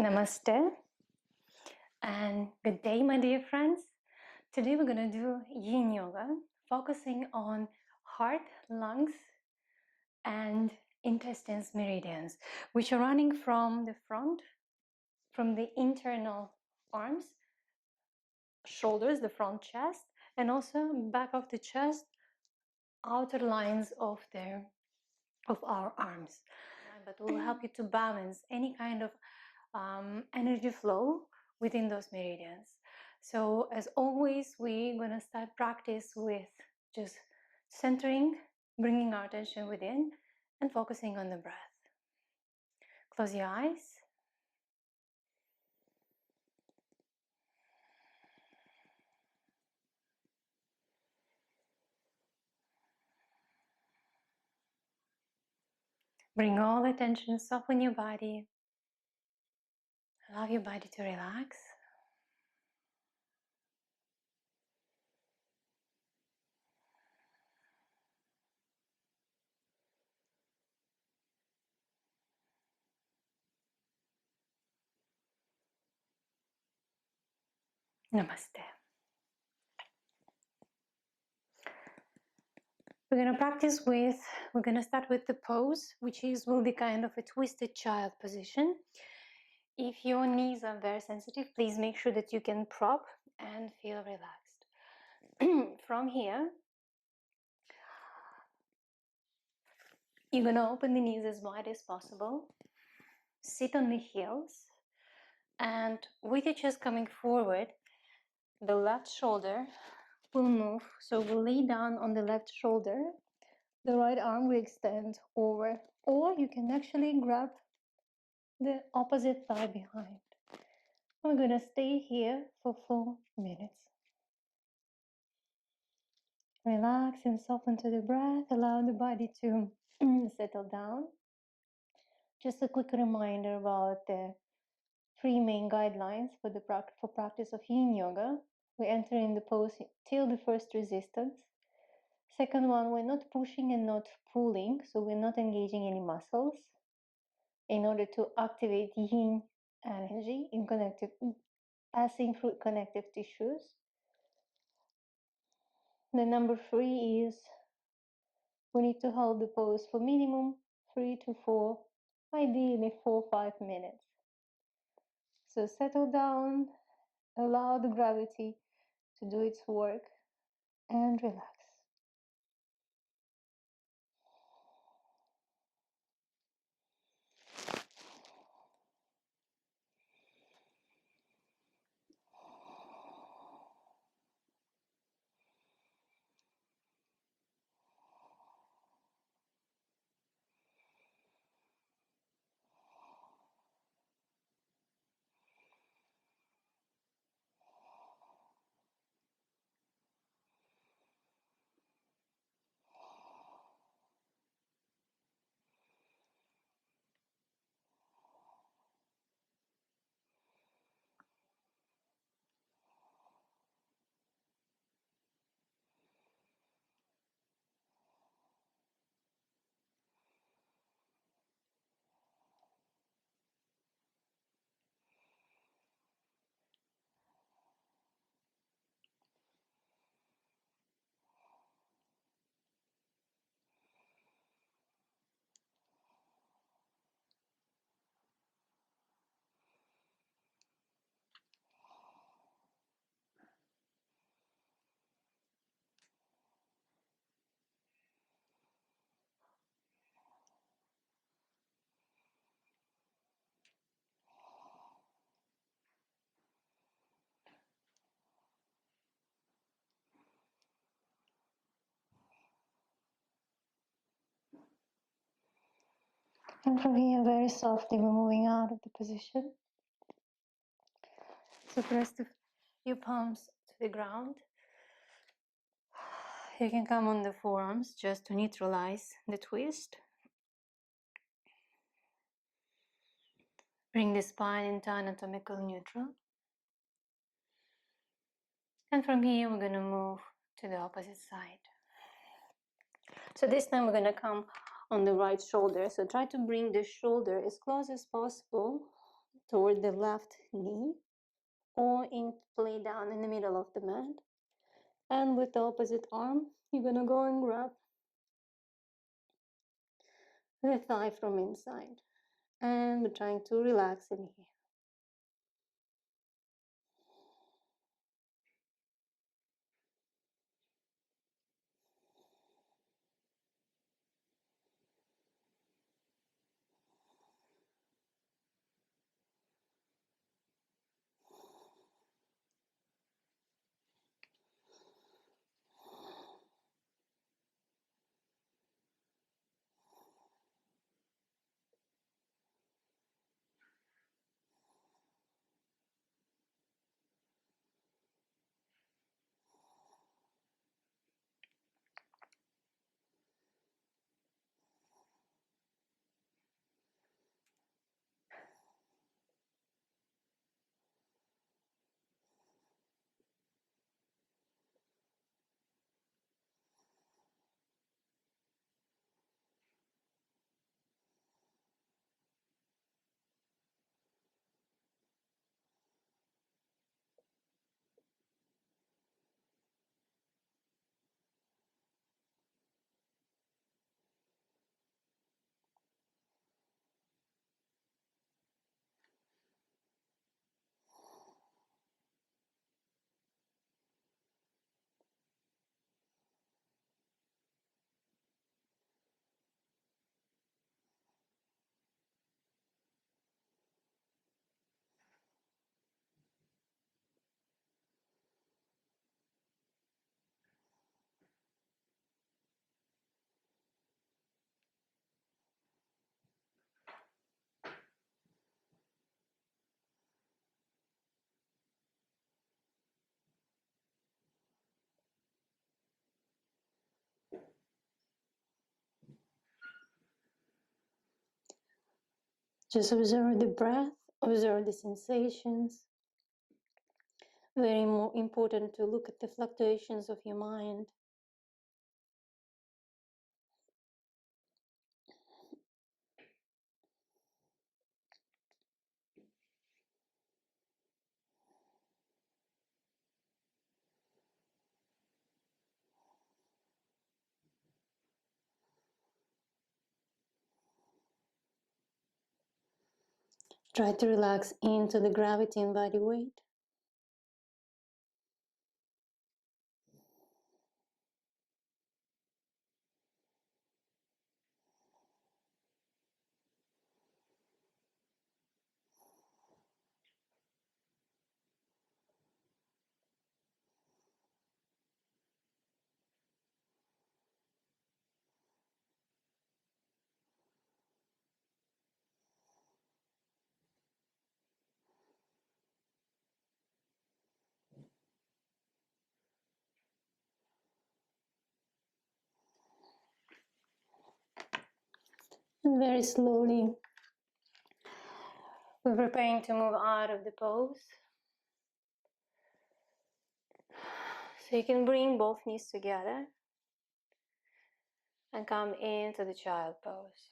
Namaste and good day, my dear friends. Today we're going to do Yin Yoga, focusing on heart, lungs, and intestines meridians, which are running from the front, from the internal arms, shoulders, the front chest, and also back of the chest, outer lines of our arms. But will help you to balance any kind of energy flow within those meridians. So as always, we're going to start practice with just centering, bringing our attention within and focusing on the breath. Close your eyes. Bring all attention, soften your body. Allow your body to relax. Namaste. We're going to start with the pose, which will be kind of a twisted child position. If your knees are very sensitive, please make sure that you can prop and feel relaxed. From here, you're going to open the knees as wide as possible. Sit on the heels. And with your chest coming forward, the left shoulder will move. So we'll lay down on the left shoulder. The right arm will extend over. Or you can actually grab the opposite thigh behind. We're going to stay here for 4 minutes. Relax and soften to the breath. Allow the body to settle down. Just a quick reminder about the 3 main guidelines for practice of Yin Yoga. We enter in the pose till the first resistance. Second one, we're not pushing and not pulling, so we're not engaging any muscles in order to activate Yin energy in passing through connective tissues. The number 3 is we need to hold the pose for minimum 3 to 4, ideally 4-5 minutes. So settle down, allow the gravity to do its work, and relax. And from here, very softly, we're moving out of the position. So press your palms to the ground. You can come on the forearms just to neutralize the twist. Bring the spine into anatomical neutral. And from here, we're going to move to the opposite side. So this time we're going to come on the right shoulder. So try to bring the shoulder as close as possible toward the left knee, or lay down in the middle of the mat. And with the opposite arm, you're gonna go and grab the thigh from inside. And we're trying to relax in here. Just observe the breath, observe the sensations. Very important to look at the fluctuations of your mind. Try to relax into the gravity and body weight. And very slowly, we're preparing to move out of the pose. So you can bring both knees together and come into the child pose.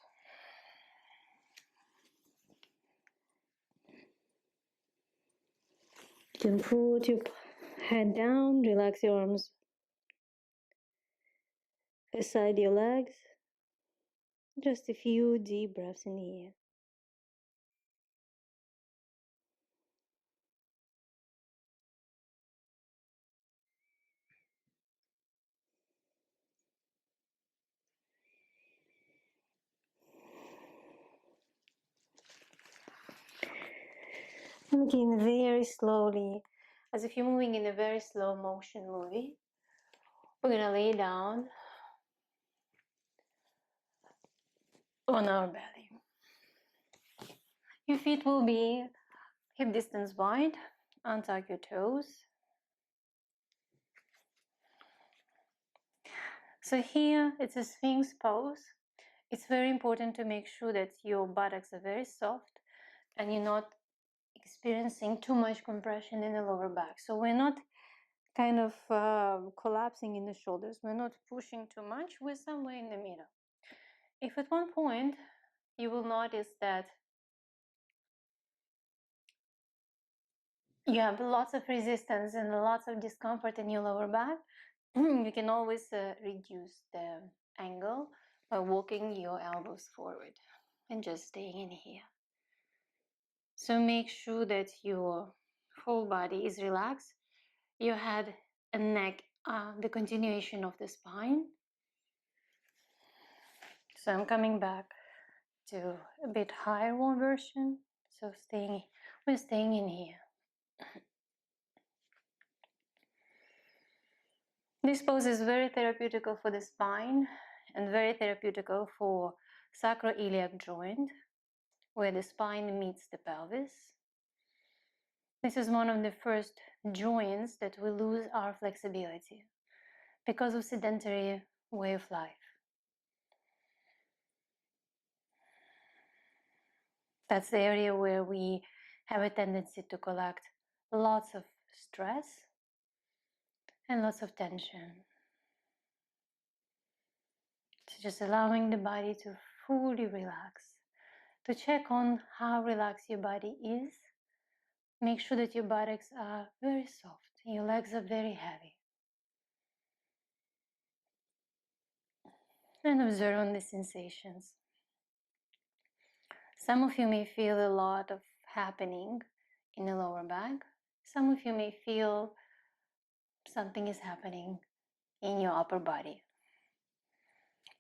You can put your head down, relax your arms beside your legs. Just a few deep breaths in the air. Again, very slowly, as if you're moving in a very slow motion movie. We're gonna lay down on our belly. Your feet will be hip distance wide. Untuck your toes. So here it's a Sphinx pose. It's very important to make sure that your buttocks are very soft and you're not experiencing too much compression in the lower back. So we're not kind of collapsing in the shoulders. We're not pushing too much. We're somewhere in the middle. If at one point you will notice that you have lots of resistance and lots of discomfort in your lower back, you can always reduce the angle by walking your elbows forward and just staying in here. So make sure that your whole body is relaxed, your head and neck are the continuation of the spine. So I'm coming back to a bit higher one version. So we're staying in here. This pose is very therapeutical for the spine and very therapeutical for sacroiliac joint, where the spine meets the pelvis. This is one of the first joints that we lose our flexibility because of sedentary way of life. That's the area where we have a tendency to collect lots of stress and lots of tension. So just allowing the body to fully relax. To check on how relaxed your body is, make sure that your buttocks are very soft and your legs are very heavy. And observe on the sensations. Some of you may feel a lot of happening in the lower back. Some of you may feel something is happening in your upper body.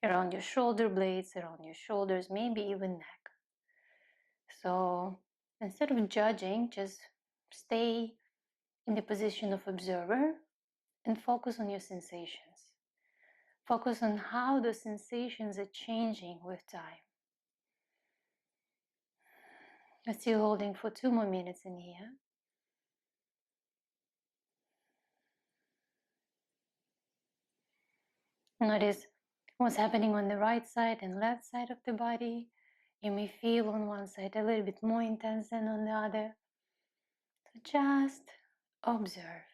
Around your shoulder blades, around your shoulders, maybe even neck. So instead of judging, just stay in the position of observer and focus on your sensations. Focus on how the sensations are changing with time. I'm still holding for 2 more minutes in here. Notice what's happening on the right side and left side of the body. You may feel on one side a little bit more intense than on the other. So just observe.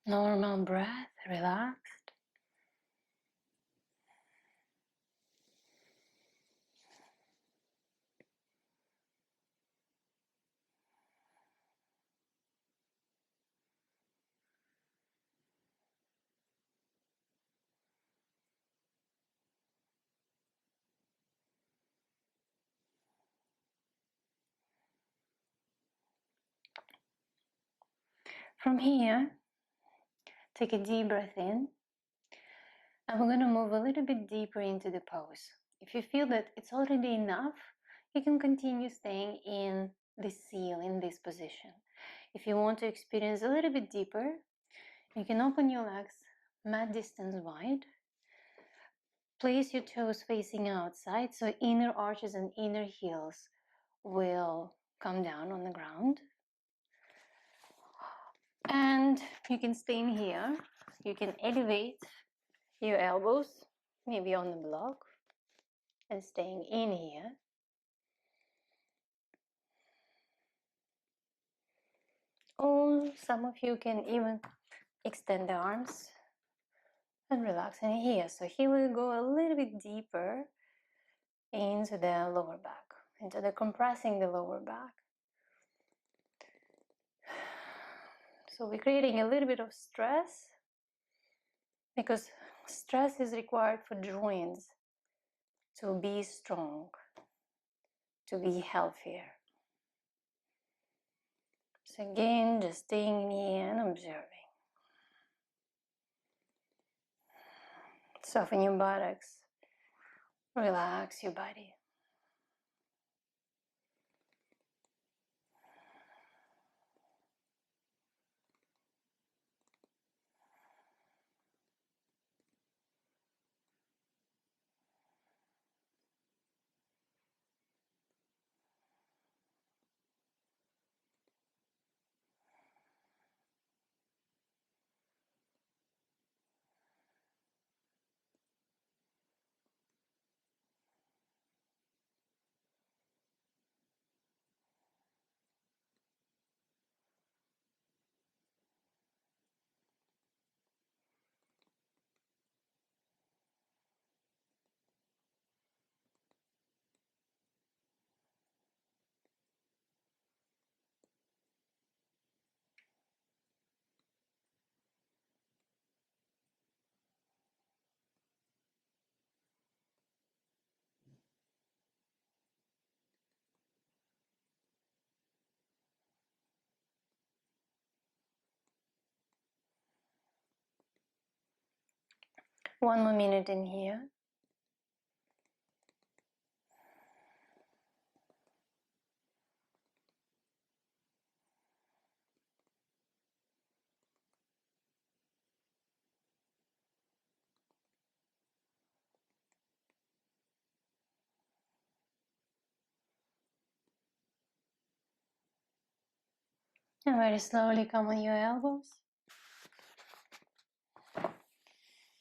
Normal breath, relaxed. From here, take a deep breath in, and we're going to move a little bit deeper into the pose. If you feel that it's already enough, you can continue staying in the seal, in this position. If you want to experience a little bit deeper, you can open your legs mat distance wide. Place your toes facing outside, so inner arches and inner heels will come down on the ground. And you can stay in here. You can elevate your elbows, maybe on the block, and staying in here. Or some of you can even extend the arms and relax in here. So here we'll go a little bit deeper into the lower back, into the compressing the lower back. So we're creating a little bit of stress because stress is required for joints to be strong, to be healthier. So again, just staying here and observing. Soften your buttocks, relax your body. One more minute in here. And very slowly come on your elbows.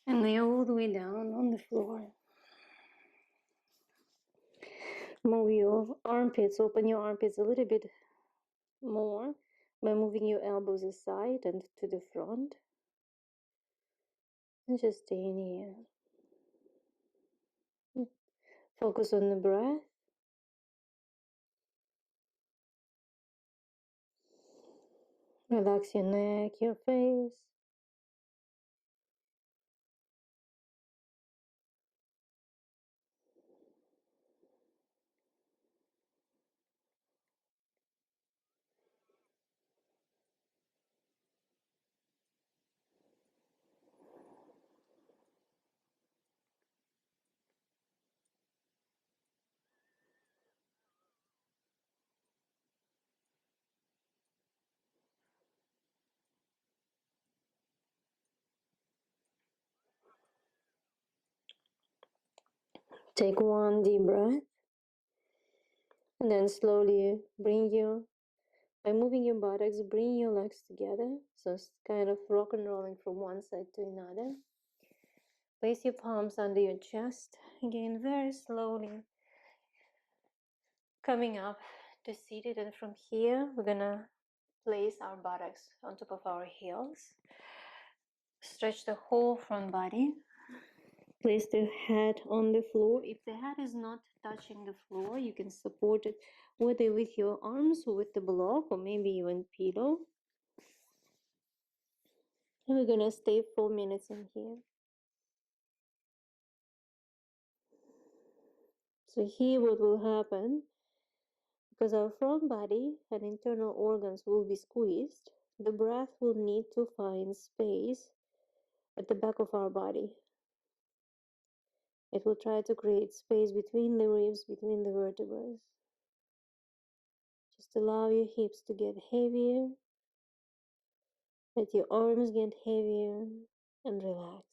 And lay all the way down on the floor. Move your armpits, open your armpits a little bit more by moving your elbows aside and to the front. And just stay in here. Focus on the breath. Relax your neck, your face. Take one deep breath. And then slowly by moving your buttocks, bring your legs together. So it's kind of rock and rolling from one side to another. Place your palms under your chest. Again, very slowly coming up to seated. And from here, we're gonna place our buttocks on top of our heels. Stretch the whole front body. Place the head on the floor. If the head is not touching the floor, you can support it whether with your arms or with the block or maybe even pillow. And we're gonna stay 4 minutes in here. So here what will happen, because our front body and internal organs will be squeezed, the breath will need to find space at the back of our body. It will try to create space between the ribs, between the vertebrae. Just allow your hips to get heavier, let your arms get heavier, and relax.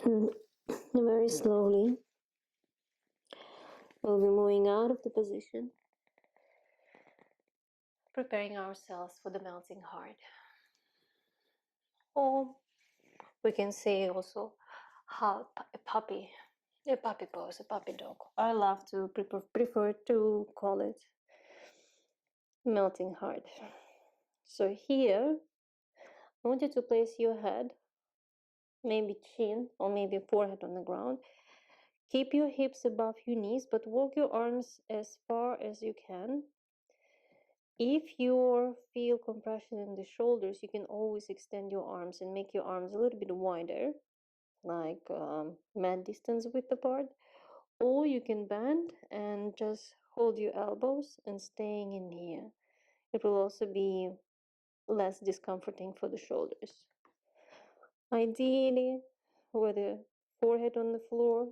And very slowly, we'll be moving out of the position, preparing ourselves for the melting heart. Or we can say also how a puppy pose, a puppy dog. I love to prefer to call it melting heart. So here, I want you to place your head, maybe chin or maybe forehead on the ground. Keep your hips above your knees, but walk your arms as far as you can. If you feel compression in the shoulders, you can always extend your arms and make your arms a little bit wider, like mat distance width apart. Or you can bend and just hold your elbows and staying in here. It will also be less discomforting for the shoulders. Ideally, with the forehead on the floor,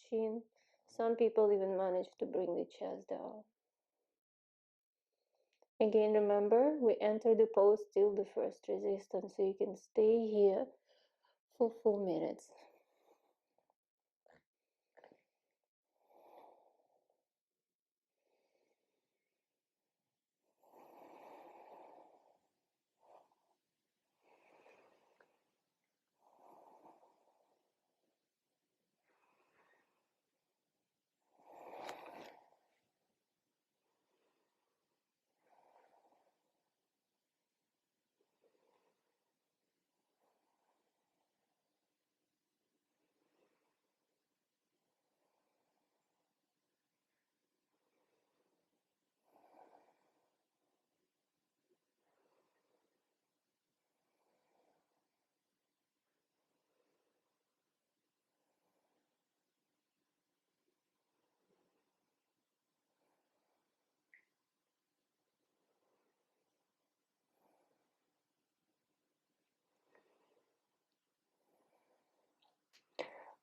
chin. Some people even manage to bring the chest down. Again, remember, we enter the pose till the first resistance, so you can stay here for 4 minutes.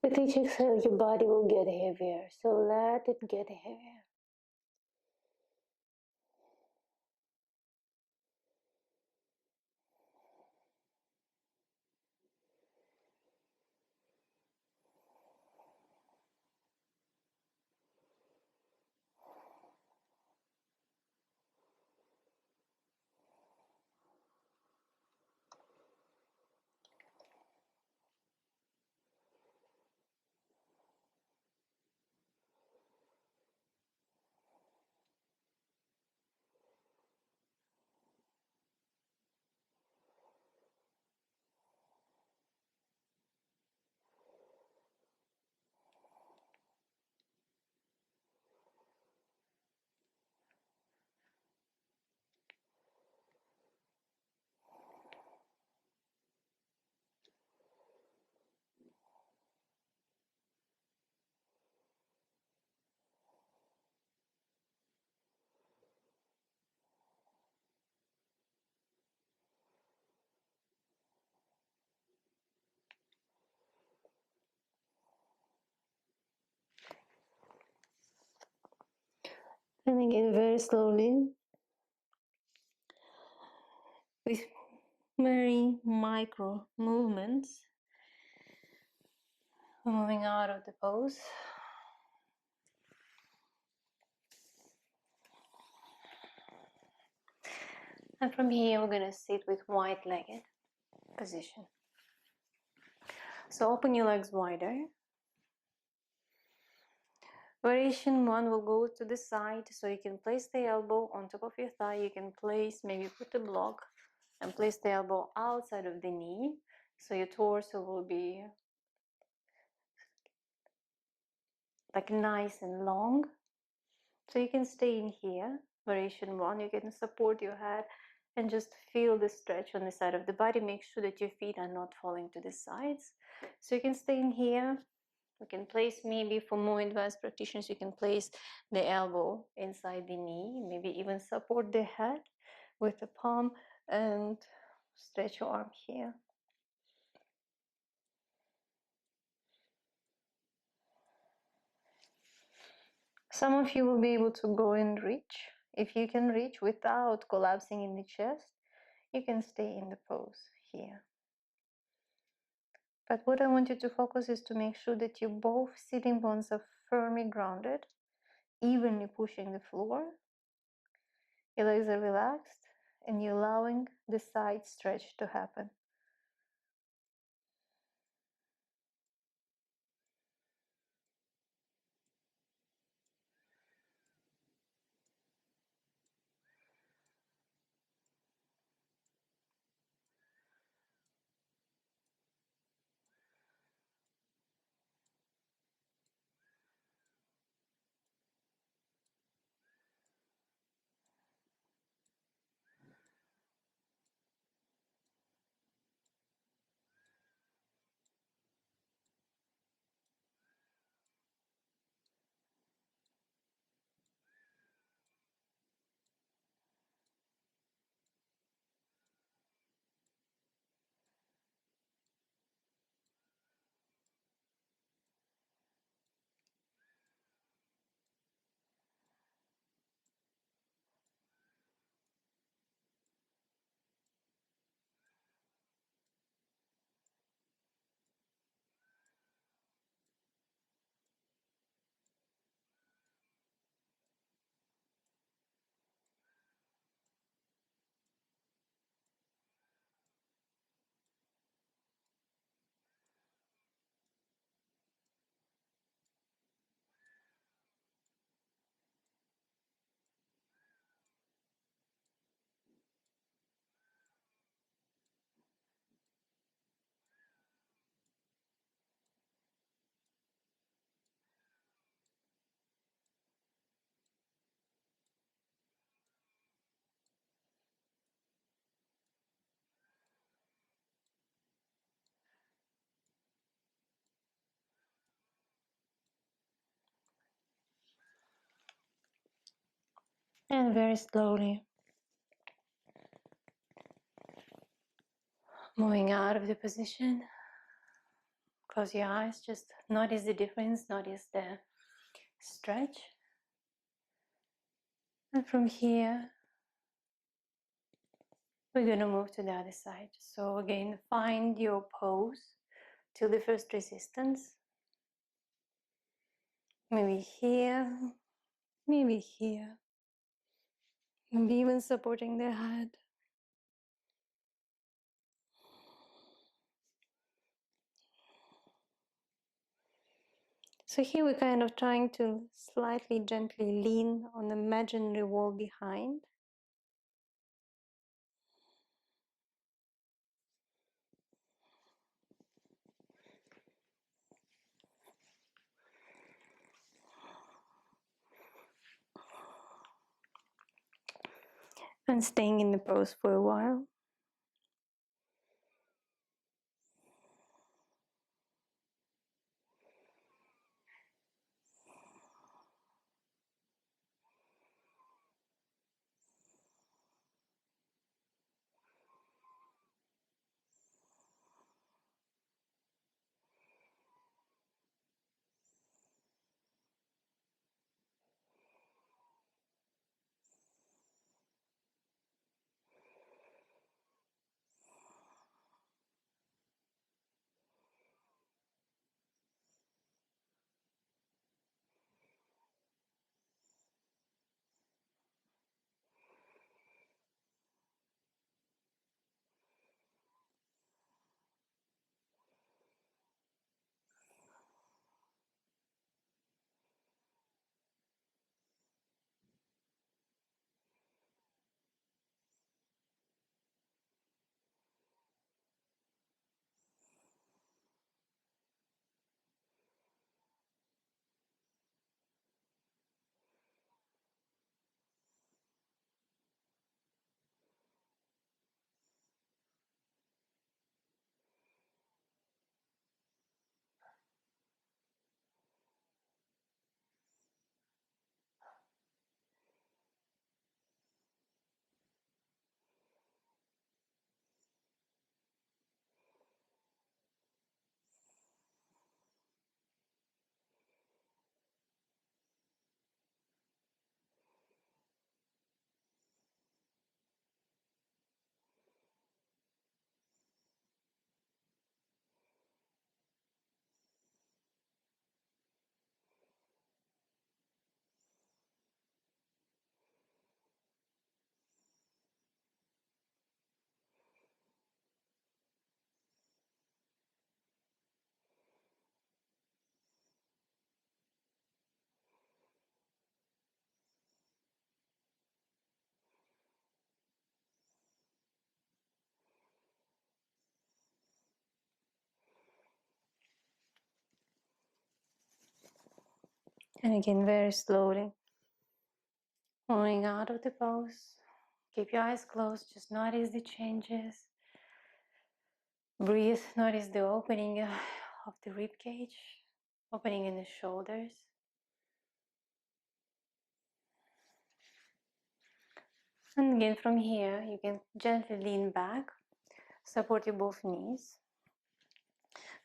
With each exhale, your body will get heavier, so let it get heavier. And again, very slowly, with very micro movements, moving out of the pose. And from here, we're going to sit with wide-legged position. So open your legs wider. Variation 1 will go to the side, so you can place the elbow on top of your thigh. You can place, maybe put a block and place the elbow outside of the knee, so your torso will be like nice and long. So you can stay in here, variation 1. You can support your head and just feel the stretch on the side of the body. Make sure that your feet are not falling to the sides. So you can stay in here. You can place, maybe for more advanced practitioners, you can place the elbow inside the knee, maybe even support the head with the palm and stretch your arm here. Some of you will be able to go and reach. If you can reach without collapsing in the chest, you can stay in the pose here. But what I want you to focus is to make sure that your both sitting bones are firmly grounded, evenly pushing the floor. Your legs are relaxed and you're allowing the side stretch to happen. And very slowly moving out of the position. Close your eyes, just notice the difference, notice the stretch. And from here, we're going to move to the other side. So again, find your pose till the first resistance. Maybe here, maybe here. Maybe even supporting the head. So here we're kind of trying to slightly gently lean on the imaginary wall behind. And staying in the pose for a while. And again, very slowly, moving out of the pose. Keep your eyes closed, just notice the changes. Breathe, notice the opening of the rib cage, opening in the shoulders. And again, from here, you can gently lean back, support your both knees.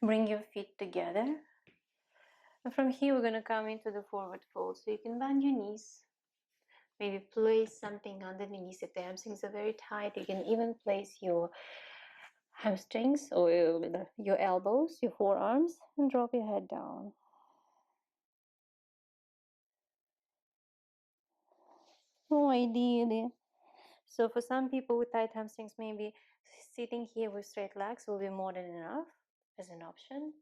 Bring your feet together. And from here, we're going to come into the forward fold. So you can bend your knees. Maybe place something under the knees. If the hamstrings are very tight, you can even place your hamstrings or your elbows, your forearms, and drop your head down. Oh, ideally. So for some people with tight hamstrings, maybe sitting here with straight legs will be more than enough as an option.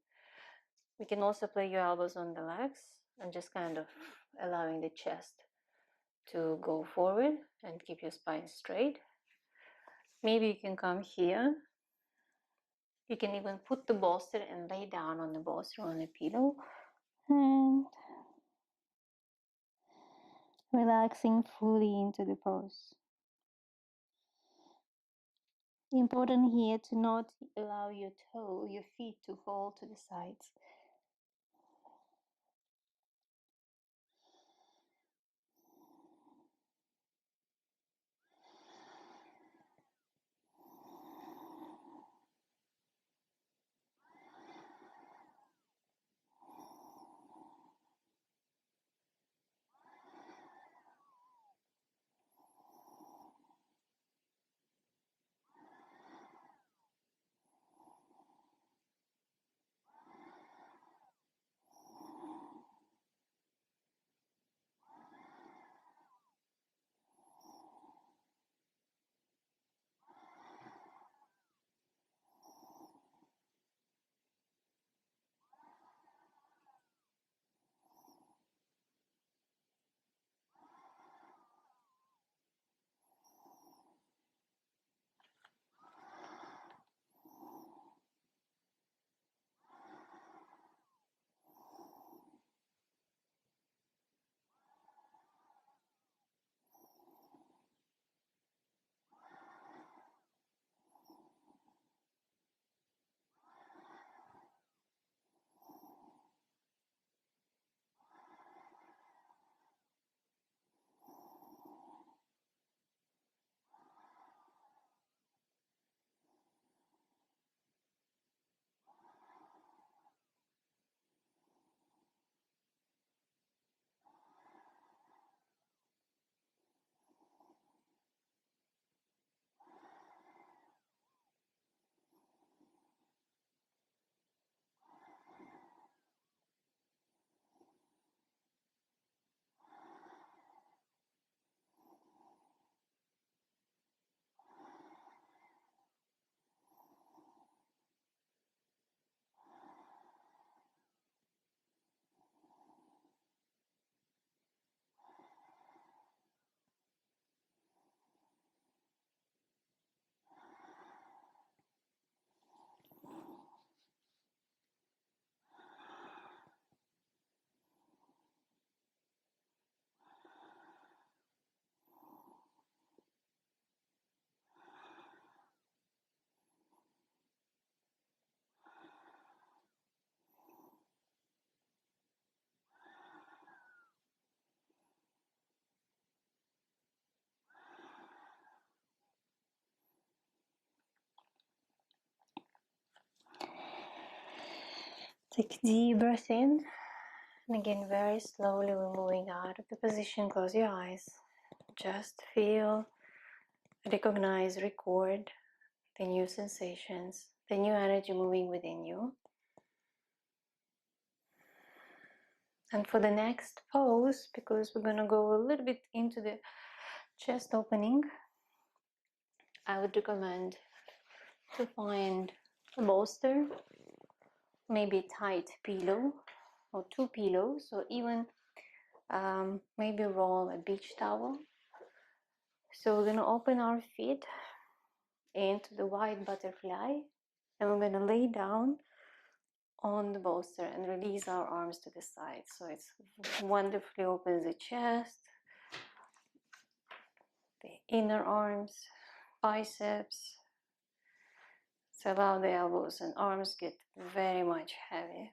We can also play your elbows on the legs and just kind of allowing the chest to go forward and keep your spine straight. Maybe you can come here. You can even put the bolster and lay down on the bolster on a pillow and relaxing fully into the pose. Important here to not allow your feet to fall to the sides. Take a deep breath in. And again, very slowly we're moving out of the position. Close your eyes. Just feel, recognize, record the new sensations, the new energy moving within you. And for the next pose, because we're going to go a little bit into the chest opening, I would recommend to find a bolster, maybe a tight pillow or two pillows, or even maybe roll a beach towel. So we're going to open our feet into the white butterfly, and we're going to lay down on the bolster and release our arms to the side. So it's wonderfully opens the chest, the inner arms, biceps. So allow the elbows and arms get very much heavy.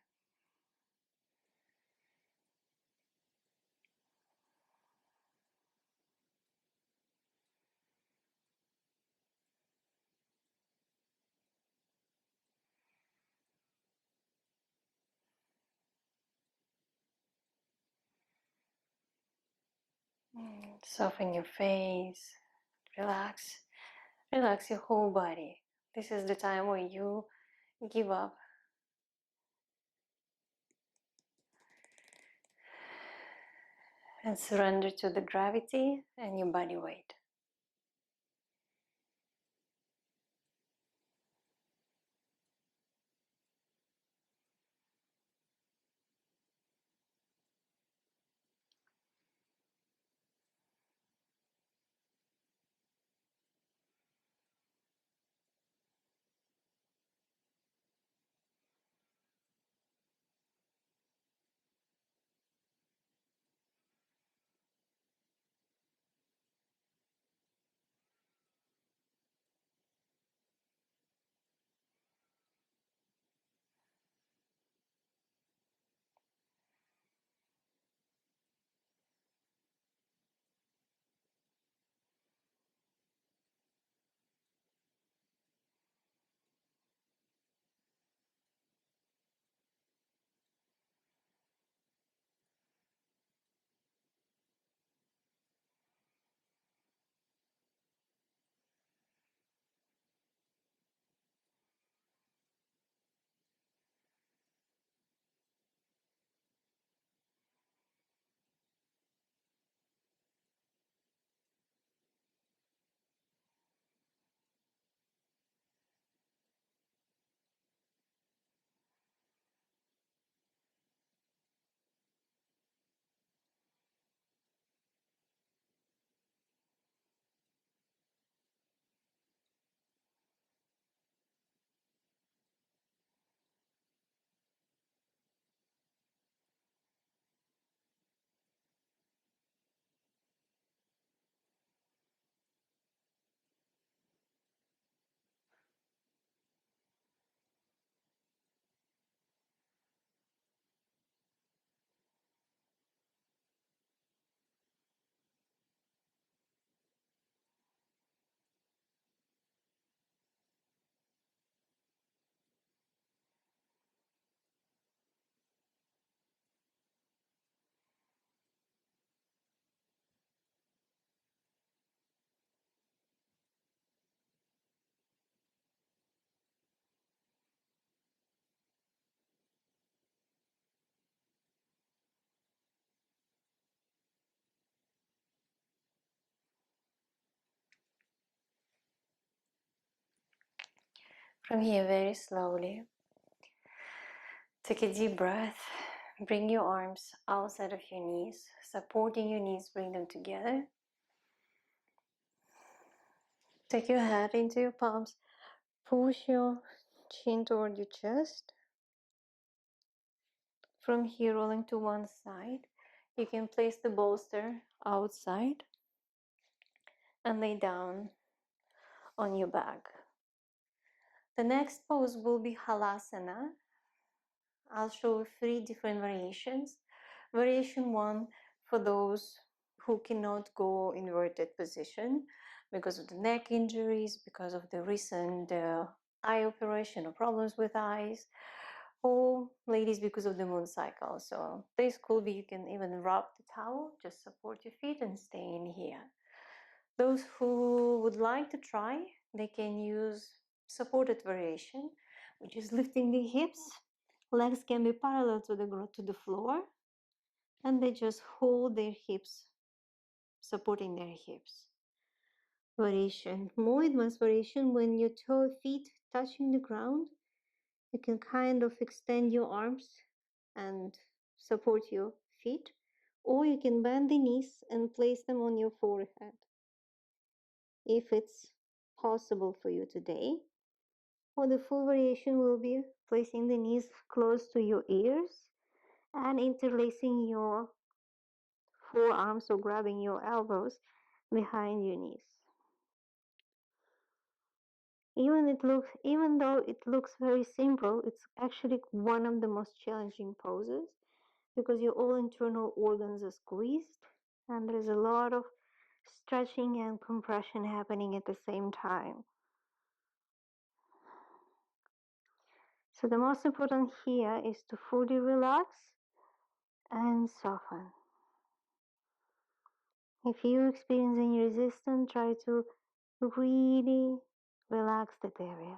Soften your face, relax, relax your whole body. This is the time where you give up and surrender to the gravity and your body weight. From here, very slowly, take a deep breath. Bring your arms outside of your knees, supporting your knees, bring them together. Take your head into your palms, push your chin toward your chest. From here, rolling to one side, you can place the bolster outside and lay down on your back. The next pose will be Halasana. I'll show 3 different variations. Variation 1 for those who cannot go inverted position because of the neck injuries, because of the recent eye operation or problems with eyes, or ladies because of the moon cycle. So this could be, you can even rub the towel, just support your feet and stay in here. Those who would like to try, they can use supported variation, which is lifting the hips. Legs can be parallel to the floor, and they just hold their hips, supporting their hips. Variation, more advanced variation, when your feet touching the ground, you can kind of extend your arms and support your feet, or you can bend the knees and place them on your forehead if it's possible for you today. Or the full variation will be placing the knees close to your ears and interlacing your forearms or grabbing your elbows behind your knees. Even though it looks very simple, it's actually one of the most challenging poses because your all internal organs are squeezed and there's a lot of stretching and compression happening at the same time. So the most important here is to fully relax and soften. If you're experiencing resistance, try to really relax that area.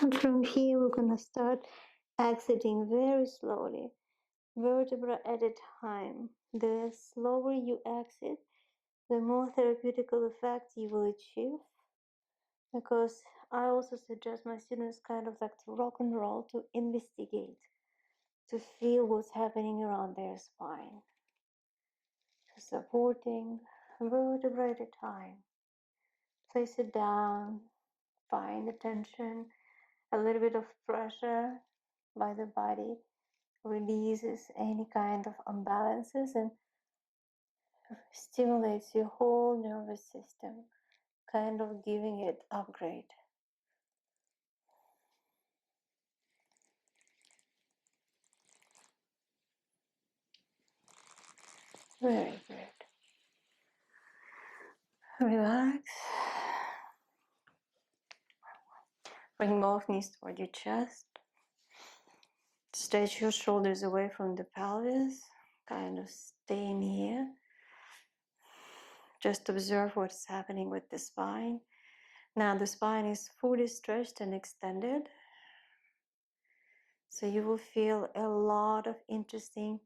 And from here, we're going to start exiting very slowly, vertebra at a time. The slower you exit, the more therapeutical effect you will achieve. Because I also suggest my students kind of like to rock and roll, to investigate, to feel what's happening around their spine. Supporting vertebra at a time. Place it down, find the tension, a little bit of pressure by the body releases any kind of imbalances and stimulates your whole nervous system, kind of giving it upgrade. Very good. Relax. Bring both knees toward your chest. Stretch your shoulders away from the pelvis. Kind of stay in here. Just observe what's happening with the spine. Now the spine is fully stretched and extended. So you will feel a lot of interesting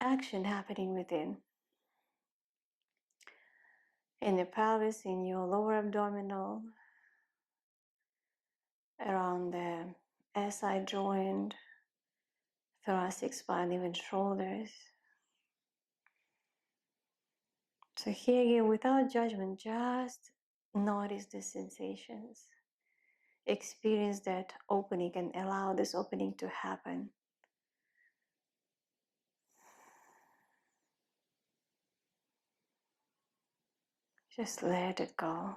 action happening within. In the pelvis, in your lower abdominal, around the SI joint, thoracic spine, even shoulders. So here again, without judgment, just notice the sensations. Experience that opening and allow this opening to happen. Just let it go.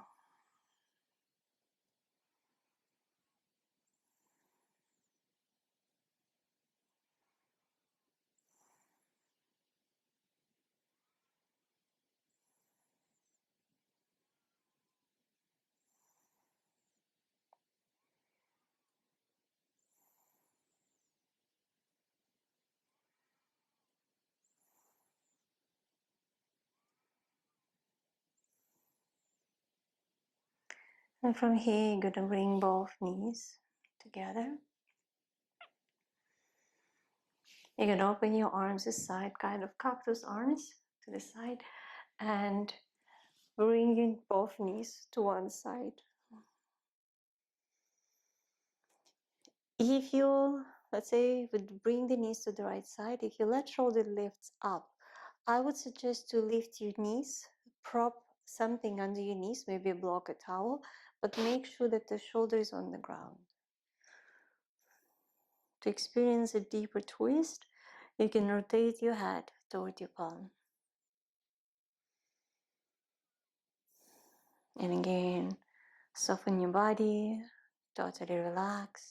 And from here, you're gonna bring both knees together. You're gonna open your arms aside, kind of cactus arms to the side, and bringing both knees to one side. If you, let's say, would bring the knees to the right side, if your left shoulder lifts up, I would suggest to lift your knees, prop something under your knees, maybe a block, a towel, but make sure that the shoulder is on the ground. To experience a deeper twist, you can rotate your head toward your palm. And again, soften your body, totally relax,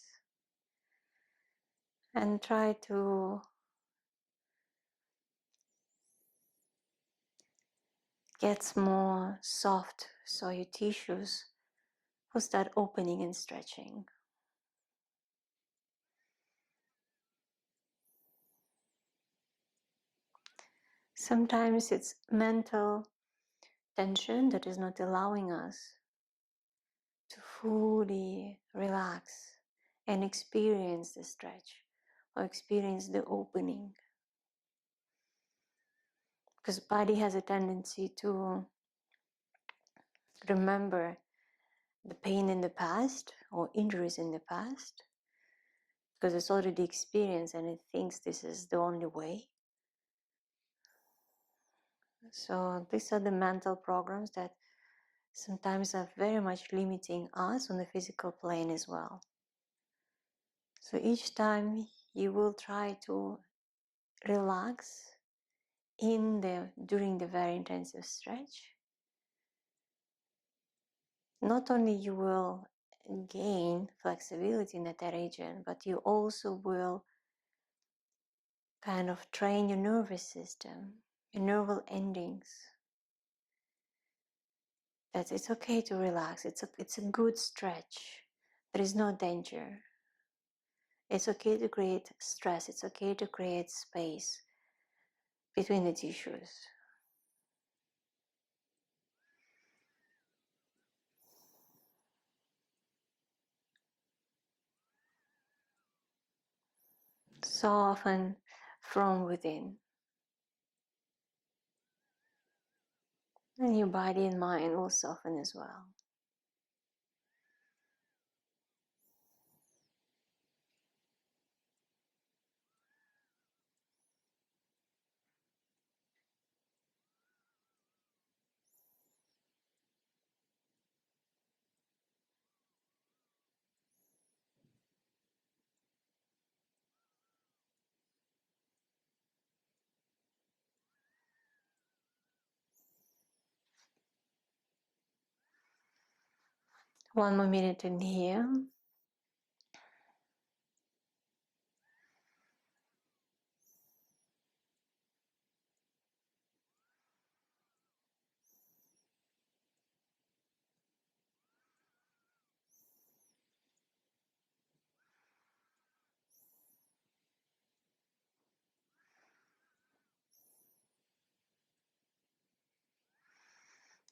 and try to get more soft so your tissues will start opening and stretching. Sometimes it's mental tension that is not allowing us to fully relax and experience the stretch or experience the opening. Because body has a tendency to remember the pain in the past or injuries in the past because it's already experienced and it thinks this is the only way. So these are the mental programs that sometimes are very much limiting us on the physical plane as well. So each time you will try to relax during the very intensive stretch, not only you will gain flexibility in that region, but you also will kind of train your nervous system, your neural endings, that it's okay to relax. It's a good stretch. There is no danger. It's okay to create stress. It's okay to create space between the tissues. Soften from within. And your body and mind will soften as well. One more minute in here.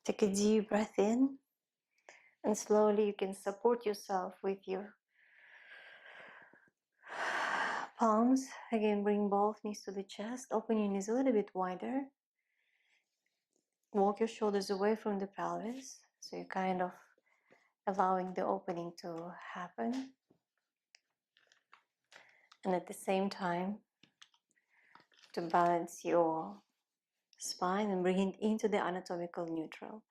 Take a deep breath in, and slowly you can support yourself with your palms. Again, bring both knees to the chest. Open your knees a little bit wider. Walk your shoulders away from the pelvis. So you're kind of allowing the opening to happen. And at the same time, to balance your spine and bring it into the anatomical neutral.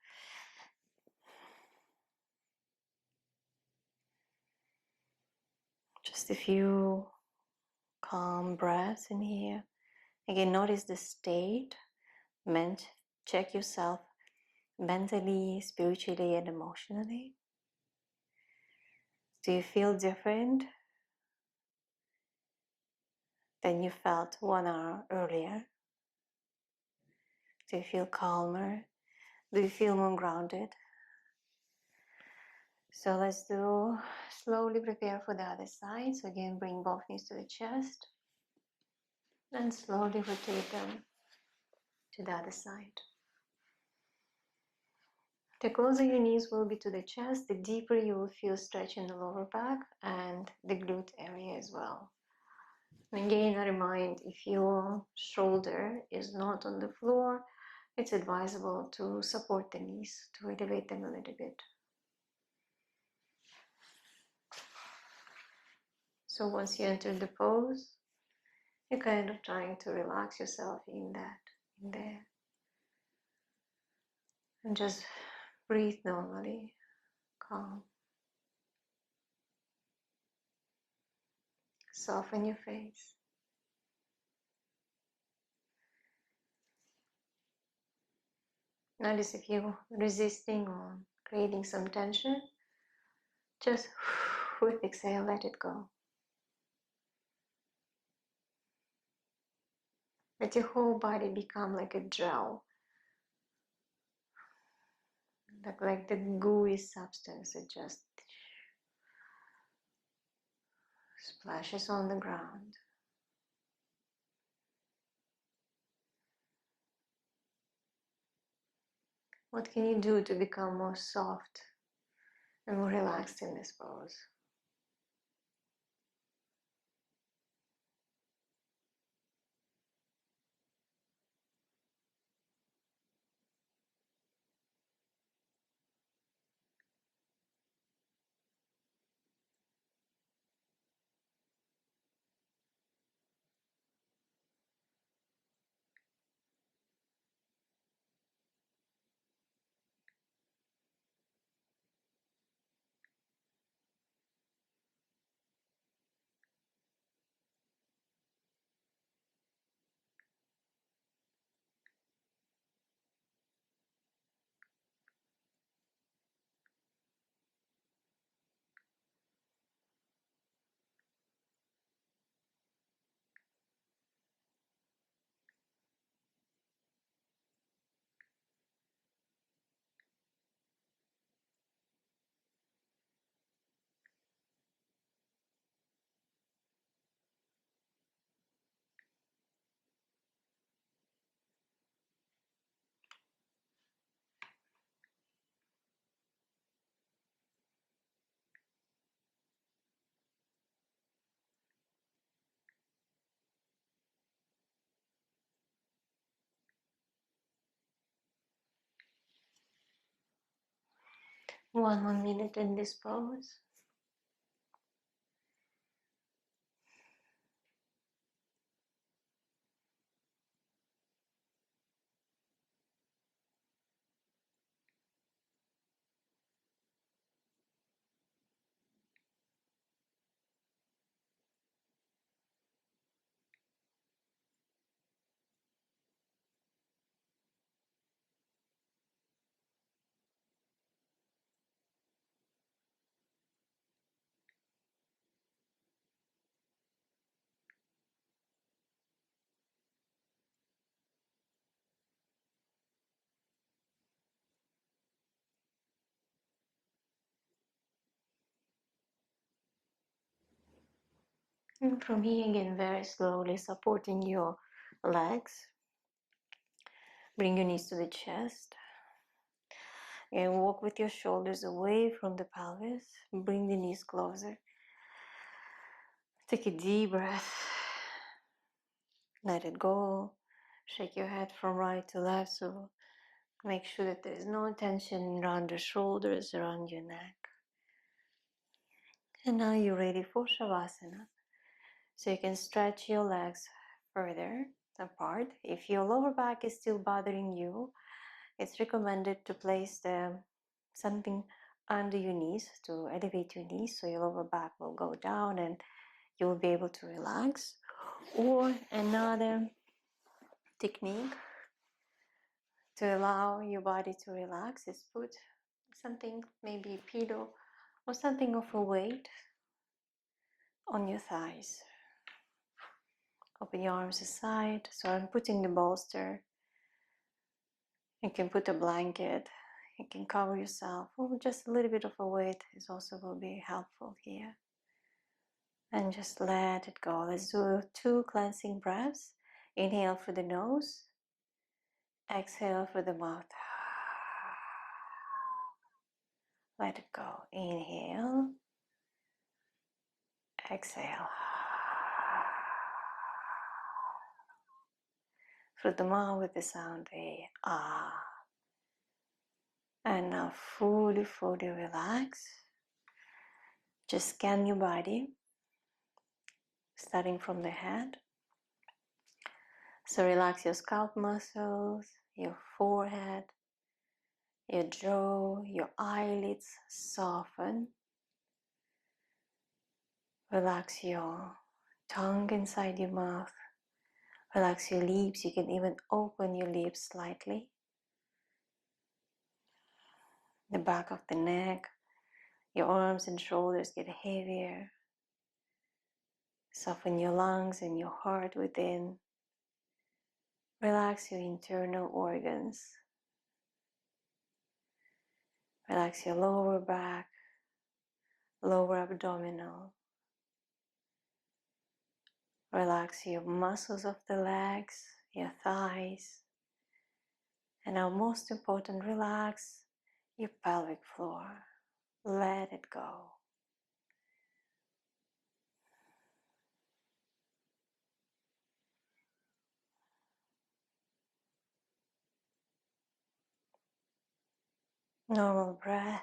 Just a few calm breaths in here. Again, notice the state. Check yourself mentally, spiritually, and emotionally? Do you feel different than you felt 1 hour earlier? Do you feel calmer? Do you feel more grounded? So let's do, slowly prepare for the other side. So again, bring both knees to the chest and slowly rotate them to the other side. The closer your knees will be to the chest, the deeper you will feel stretch in the lower back and the glute area as well. And again, I remind, if your shoulder is not on the floor, it's advisable to support the knees, to elevate them a little bit. So once you enter the pose, you're kind of trying to relax yourself in there. And just breathe normally, calm. Soften your face. Notice if you're resisting or creating some tension, just with exhale, let it go. Let your whole body become like a gel, like the gooey substance that just splashes on the ground. What can you do to become more soft and more relaxed in this pose? One more minute in this pose. And from here again, very slowly supporting your legs. Bring your knees to the chest. And walk with your shoulders away from the pelvis. Bring the knees closer. Take a deep breath. Let it go. Shake your head from right to left. So make sure that there is no tension around the shoulders, around your neck. And now you're ready for Shavasana. So you can stretch your legs further apart. If your lower back is still bothering you, it's recommended to place something under your knees to elevate your knees so your lower back will go down and you will be able to relax. Or another technique To allow your body to relax is put something, maybe a pillow or something of a weight on your thighs. Open your arms aside. So I'm putting the bolster. You can put a blanket. You can cover yourself, or just a little bit of a weight is also will be helpful here. And just let it go. Let's do 2 cleansing breaths. Inhale through the nose. Exhale through the mouth. Let it go. Inhale. Exhale. Through the mouth with the sound A. Ah. And now fully relax. Just scan your body, starting from the head. So relax your scalp muscles, your forehead, your jaw, your eyelids soften. Relax your tongue inside your mouth. Relax your lips. You can even open your lips slightly. The back of the neck, your arms and shoulders get heavier. Soften your lungs and your heart within. Relax your internal organs. Relax your lower back, lower abdominal. Relax your muscles of the legs, your thighs. And now most important, relax your pelvic floor. Let it go. Normal breath.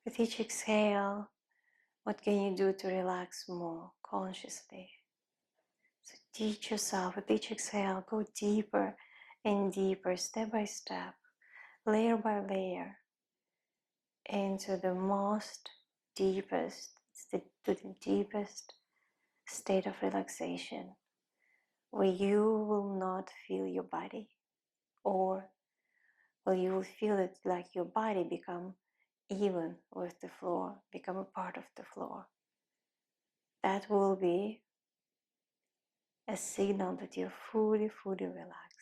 With each exhale, what can you do to relax more consciously? So teach yourself with each exhale, go deeper and deeper, step by step, layer by layer, into the most deepest, to the deepest state of relaxation, where you will not feel your body, or where you will feel it like your body become even with the floor, become a part of the floor. That will be a signal that you're fully relaxed.